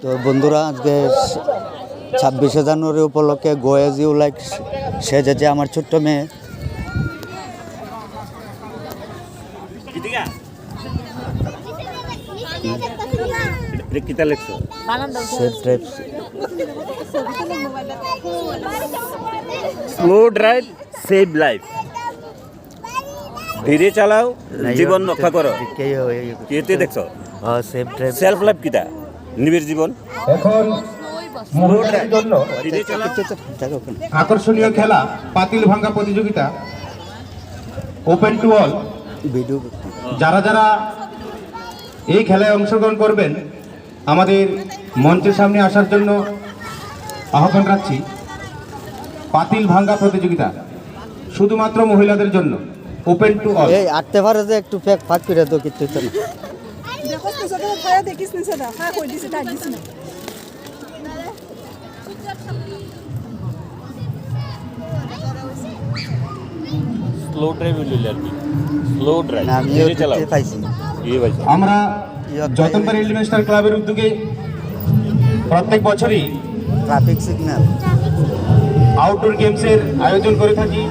তো বন্ধুরা আজকে 26শে জানুয়ারি উপলক্ষে গো অ্যাজ ইউ লাইক সেজেছে আমার ছোট্ট মেয়ে। স্লো ড্রাইভ সেভ লাইফ, ধীরে চালাও জীবন রক্ষা করো। কেতে দেখছো সেলফ লাইফ কিটা নিবের জীবন। এখন মুহূর্তের জন্য ধীরে চালাও। আকর্ষণীয় খেলা পাতিল ভাঙ্গা প্রতিযোগিতা ওপেন টু অল। ভিডিও যারা যারা এই খেলায় অংশগ্রহণ করবেন আমাদের মঞ্চের সামনে আসার জন্য আহ্বান রাখছি। পাতিল ভাঙ্গা প্রতিযোগিতা শুধুমাত্র মহিলাদের জন্য, ওপেন টু অল। এই আটতে পারে যে একটু ফেক ফাঁক করে তো কিছু তো না। স্লো ড্রাইভ হইল আর কি, স্লো ড্রাইভ না, আমি ধীরে চালাও। পাইছি আমরা যতনবাড়ি ইলভেস্টার ক্লাবের উদ্যোগে প্রত্যেক বছরই ট্রাফিক সিগন্যাল আউটডোর গেমসের আয়োজন করে থাকি।